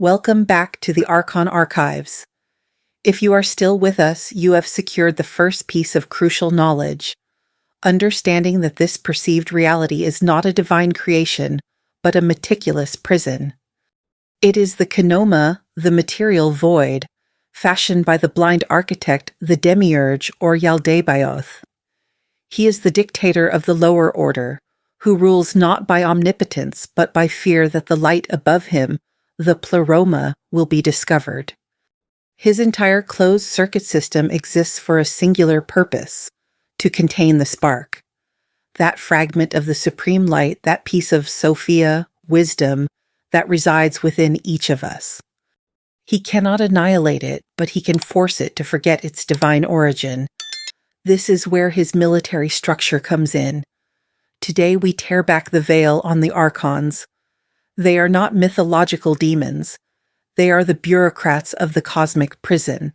Welcome back to the Archon Archives. If you are still with us, you have secured the first piece of crucial knowledge, understanding that this perceived reality is not a divine creation, but a meticulous prison. It is the Kenoma, the material void, fashioned by the blind architect, the Demiurge or Yaldabaoth. He is the dictator of the lower order, who rules not by omnipotence, but by fear that the light above him, the pleroma, will be discovered. His entire closed-circuit system exists for a singular purpose, to contain the spark. That fragment of the supreme light, that piece of Sophia, wisdom, that resides within each of us. He cannot annihilate it, but he can force it to forget its divine origin. This is where his military structure comes in. Today we tear back the veil on the Archons. They are not mythological demons. They are the bureaucrats of the cosmic prison.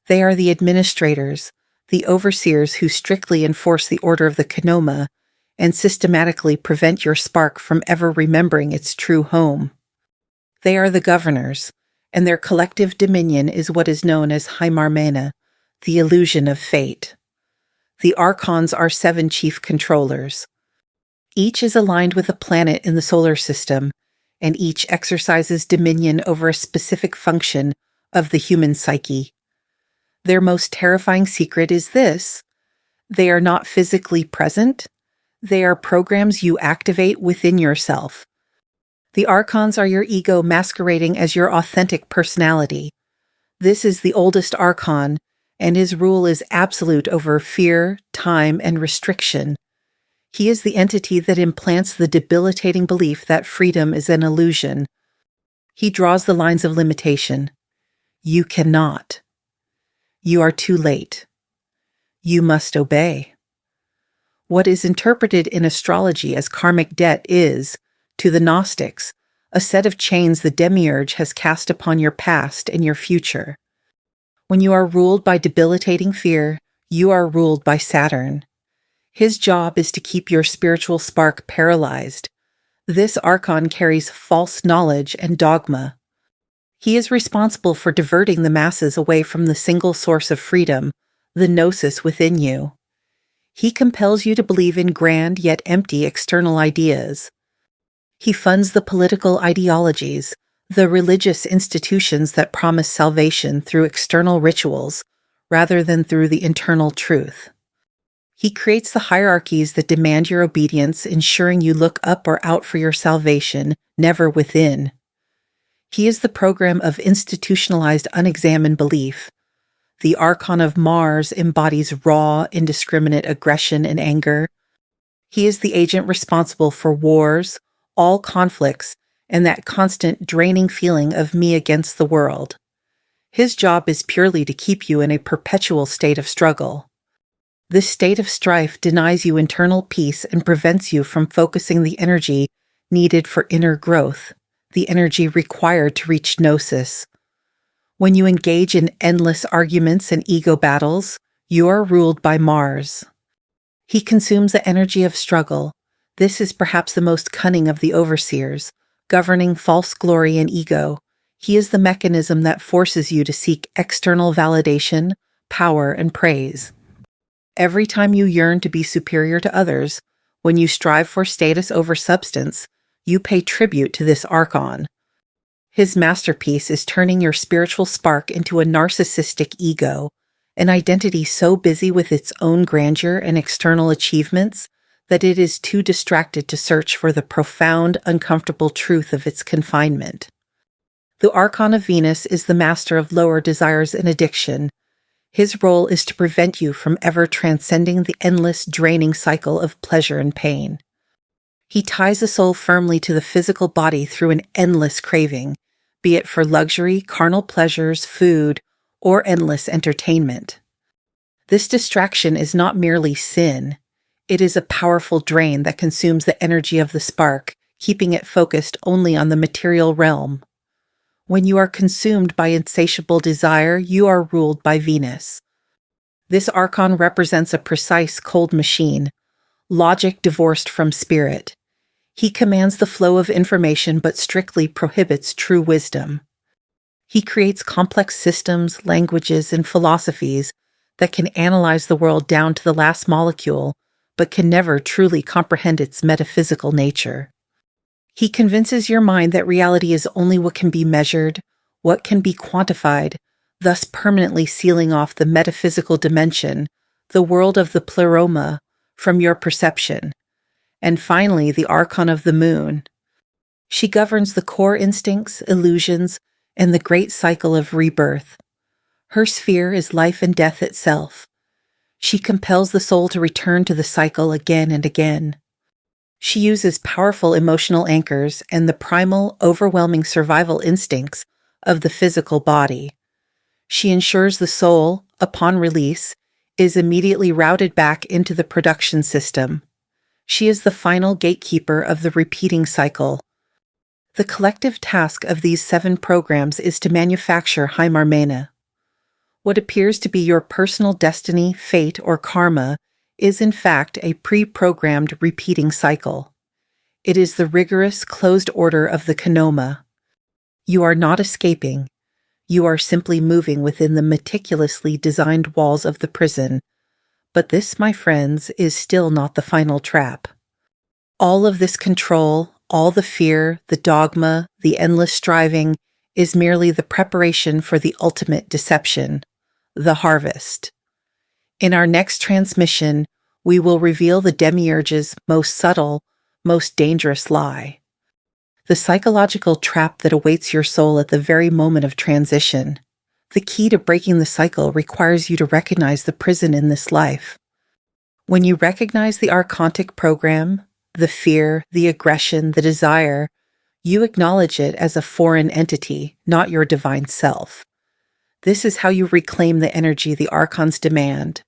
They are the administrators, the overseers who strictly enforce the order of the Kenoma and systematically prevent your spark from ever remembering its true home. They are the governors, and their collective dominion is what is known as Hymarmena, the illusion of fate. The Archons are 7 chief controllers. Each is aligned with a planet in the solar system, and each exercises dominion over a specific function of the human psyche. Their most terrifying secret is this: they are not physically present. They are programs you activate within yourself. The Archons are your ego masquerading as your authentic personality. This is the oldest Archon, and his rule is absolute over fear, time, and restriction. He is the entity that implants the debilitating belief that freedom is an illusion. He draws the lines of limitation. You cannot. You are too late. You must obey. What is interpreted in astrology as karmic debt is, to the Gnostics, a set of chains the Demiurge has cast upon your past and your future. When you are ruled by debilitating fear, you are ruled by Saturn. His job is to keep your spiritual spark paralyzed. This Archon carries false knowledge and dogma. He is responsible for diverting the masses away from the single source of freedom, the Gnosis within you. He compels you to believe in grand yet empty external ideas. He funds the political ideologies, the religious institutions that promise salvation through external rituals, rather than through the internal truth. He creates the hierarchies that demand your obedience, ensuring you look up or out for your salvation, never within. He is the program of institutionalized unexamined belief. The Archon of Mars embodies raw, indiscriminate aggression and anger. He is the agent responsible for wars, all conflicts, and that constant draining feeling of me against the world. His job is purely to keep you in a perpetual state of struggle. This state of strife denies you internal peace and prevents you from focusing the energy needed for inner growth, the energy required to reach Gnosis. When you engage in endless arguments and ego battles, you are ruled by Mars. He consumes the energy of struggle. This is perhaps the most cunning of the overseers, governing false glory and ego. He is the mechanism that forces you to seek external validation, power, and praise. Every time you yearn to be superior to others, when you strive for status over substance, you pay tribute to this Archon. His masterpiece is turning your spiritual spark into a narcissistic ego, an identity so busy with its own grandeur and external achievements that it is too distracted to search for the profound, uncomfortable truth of its confinement. The Archon of Venus is the master of lower desires and addiction. His role is to prevent you from ever transcending the endless, draining cycle of pleasure and pain. He ties the soul firmly to the physical body through an endless craving, be it for luxury, carnal pleasures, food, or endless entertainment. This distraction is not merely sin. It is a powerful drain that consumes the energy of the spark, keeping it focused only on the material realm. When you are consumed by insatiable desire, you are ruled by Venus. This Archon represents a precise, cold machine, logic divorced from spirit. He commands the flow of information but strictly prohibits true wisdom. He creates complex systems, languages, and philosophies that can analyze the world down to the last molecule, but can never truly comprehend its metaphysical nature. He convinces your mind that reality is only what can be measured, what can be quantified, thus permanently sealing off the metaphysical dimension, the world of the pleroma, from your perception. And finally, the Archon of the Moon. She governs the core instincts, illusions, and the great cycle of rebirth. Her sphere is life and death itself. She compels the soul to return to the cycle again and again. She uses powerful emotional anchors and the primal, overwhelming survival instincts of the physical body. She ensures the soul, upon release, is immediately routed back into the production system. She is the final gatekeeper of the repeating cycle. The collective task of these 7 programs is to manufacture Hymarmene. What appears to be your personal destiny, fate, or karma is in fact a pre-programmed repeating cycle. It is the rigorous, closed order of the Kenoma. You are not escaping. You are simply moving within the meticulously designed walls of the prison. But this, my friends, is still not the final trap. All of this control, all the fear, the dogma, the endless striving, is merely the preparation for the ultimate deception, the harvest. In our next transmission, we will reveal the Demiurge's most subtle, most dangerous lie. The psychological trap that awaits your soul at the very moment of transition. The key to breaking the cycle requires you to recognize the prison in this life. When you recognize the archontic program, the fear, the aggression, the desire, you acknowledge it as a foreign entity, not your divine self. This is how you reclaim the energy the Archons demand.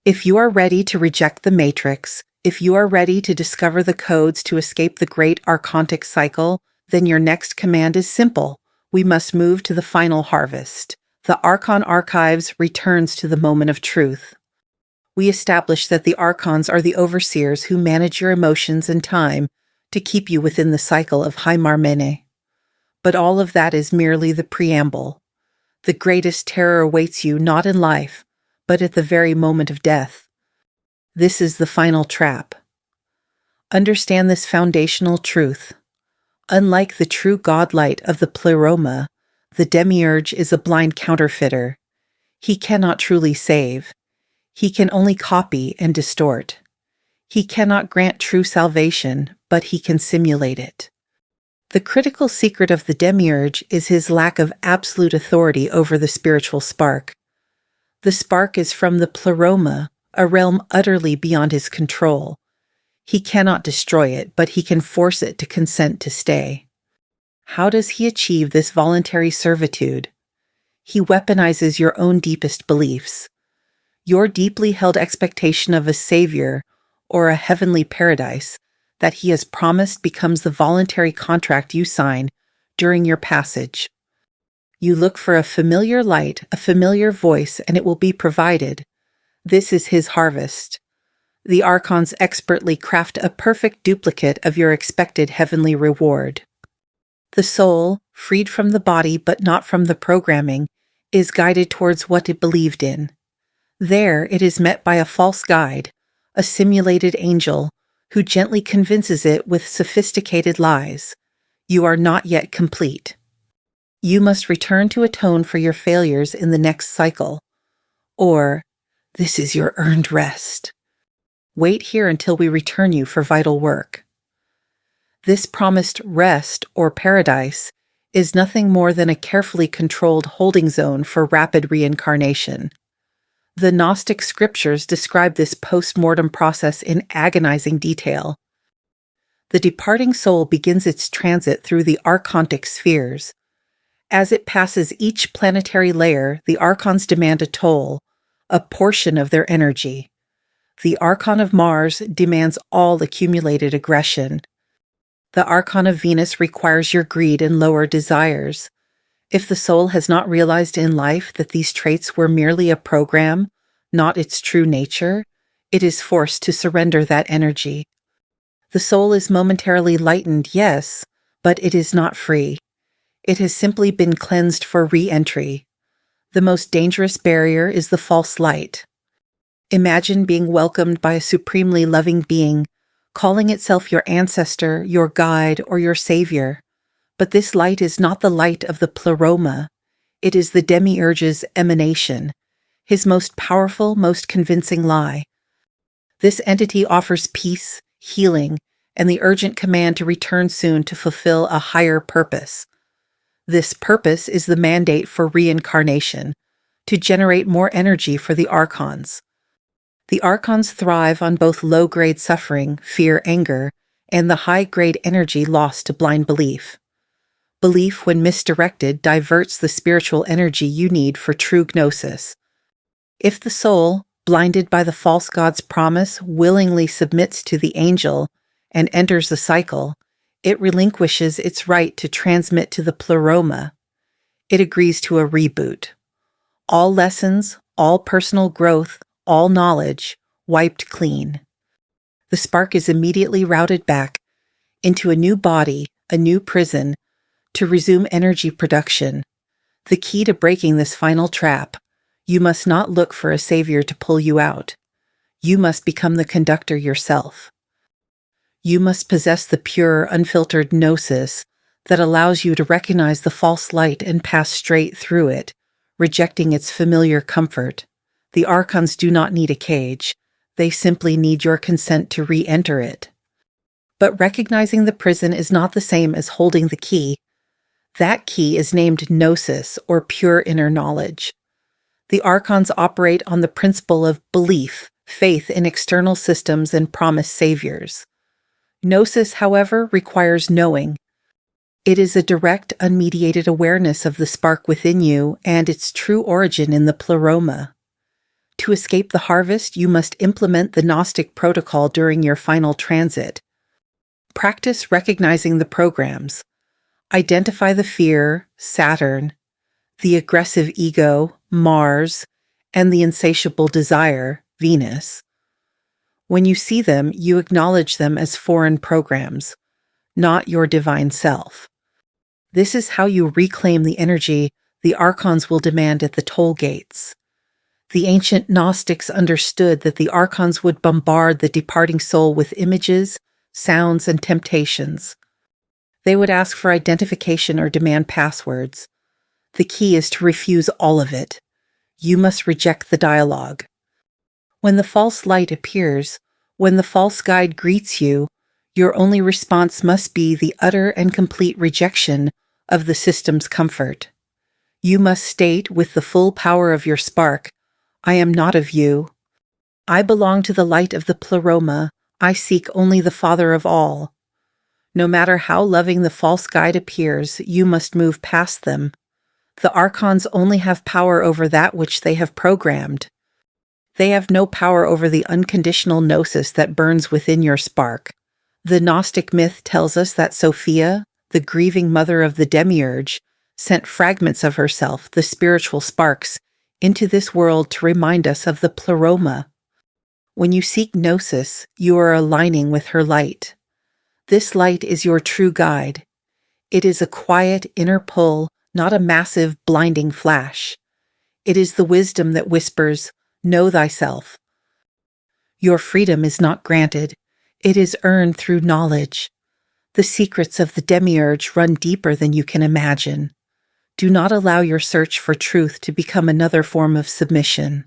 If you are ready to reject the matrix, if you are ready to discover the codes to escape the great archontic cycle, then your next command is simple. We must move to the final harvest. The Archon Archives returns to the moment of truth. We establish that the Archons are the overseers who manage your emotions and time to keep you within the cycle of Hymarmene. But all of that is merely the preamble. The greatest terror awaits you not in life, but at the very moment of death. This is the final trap. Understand this foundational truth. Unlike the true godlight of the pleroma, the Demiurge is a blind counterfeiter. He cannot truly save. He can only copy and distort. He cannot grant true salvation, but he can simulate it. The critical secret of the Demiurge is his lack of absolute authority over the spiritual spark. The spark is from the pleroma, a realm utterly beyond his control. He cannot destroy it, but he can force it to consent to stay. How does he achieve this voluntary servitude? He weaponizes your own deepest beliefs. Your deeply held expectation of a savior or a heavenly paradise that he has promised becomes the voluntary contract you sign during your passage. You look for a familiar light, a familiar voice, and it will be provided. This is his harvest. The Archons expertly craft a perfect duplicate of your expected heavenly reward. The soul, freed from the body but not from the programming, is guided towards what it believed in. There it is met by a false guide, a simulated angel, who gently convinces it with sophisticated lies. You are not yet complete. You must return to atone for your failures in the next cycle. Or, this is your earned rest. Wait here until we return you for vital work. This promised rest, or paradise, is nothing more than a carefully controlled holding zone for rapid reincarnation. The Gnostic scriptures describe this post-mortem process in agonizing detail. The departing soul begins its transit through the archontic spheres. As it passes each planetary layer, the Archons demand a toll, a portion of their energy. The Archon of Mars demands all accumulated aggression. The Archon of Venus requires your greed and lower desires. If the soul has not realized in life that these traits were merely a program, not its true nature, it is forced to surrender that energy. The soul is momentarily lightened, yes, but it is not free. It has simply been cleansed for re-entry. The most dangerous barrier is the false light. Imagine being welcomed by a supremely loving being, calling itself your ancestor, your guide, or your savior. But this light is not the light of the pleroma. It is the Demiurge's emanation, his most powerful, most convincing lie. This entity offers peace, healing, and the urgent command to return soon to fulfill a higher purpose. This purpose is the mandate for reincarnation, to generate more energy for the Archons. The Archons thrive on both low-grade suffering, fear, anger, and the high-grade energy lost to blind belief. Belief, when misdirected, diverts the spiritual energy you need for true gnosis. If the soul, blinded by the false god's promise, willingly submits to the angel and enters the cycle, it relinquishes its right to transmit to the pleroma. It agrees to a reboot. All lessons, all personal growth, all knowledge, wiped clean. The spark is immediately routed back into a new body, a new prison, to resume energy production. The key to breaking this final trap: you must not look for a savior to pull you out. You must become the conductor yourself. You must possess the pure, unfiltered gnosis that allows you to recognize the false light and pass straight through it, rejecting its familiar comfort. The Archons do not need a cage. They simply need your consent to re-enter it. But recognizing the prison is not the same as holding the key. That key is named Gnosis, or pure inner knowledge. The Archons operate on the principle of belief, faith in external systems and promised saviors. Gnosis, however, requires knowing. It is a direct, unmediated awareness of the spark within you and its true origin in the pleroma. To escape the harvest, you must implement the Gnostic Protocol during your final transit. Practice recognizing the programs. Identify the fear, Saturn, the aggressive ego, Mars, and the insatiable desire, Venus. When you see them, you acknowledge them as foreign programs, not your divine self. This is how you reclaim the energy the Archons will demand at the toll gates. The ancient Gnostics understood that the Archons would bombard the departing soul with images, sounds, and temptations. They would ask for identification or demand passwords. The key is to refuse all of it. You must reject the dialogue. When the false light appears, when the false guide greets you, your only response must be the utter and complete rejection of the system's comfort. You must state with the full power of your spark, "I am not of you. I belong to the light of the pleroma. I seek only the Father of all." No matter how loving the false guide appears, you must move past them. The Archons only have power over that which they have programmed. They have no power over the unconditional gnosis that burns within your spark. The Gnostic myth tells us that Sophia, the grieving mother of the Demiurge, sent fragments of herself, the spiritual sparks, into this world to remind us of the pleroma. When you seek gnosis, you are aligning with her light. This light is your true guide. It is a quiet inner pull, not a massive, blinding flash. It is the wisdom that whispers, "Know thyself." Your freedom is not granted. It is earned through knowledge. The secrets of the Demiurge run deeper than you can imagine. Do not allow your search for truth to become another form of submission.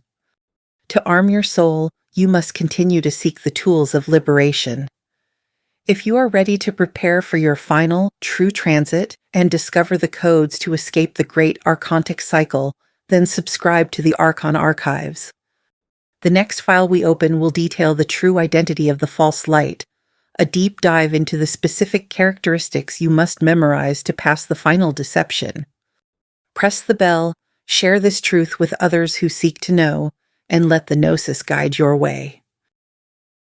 To arm your soul, you must continue to seek the tools of liberation. If you are ready to prepare for your final, true transit and discover the codes to escape the great archontic cycle, then subscribe to the Archon Archives. The next file we open will detail the true identity of the false light, a deep dive into the specific characteristics you must memorize to pass the final deception. Press the bell, share this truth with others who seek to know, and let the Gnosis guide your way.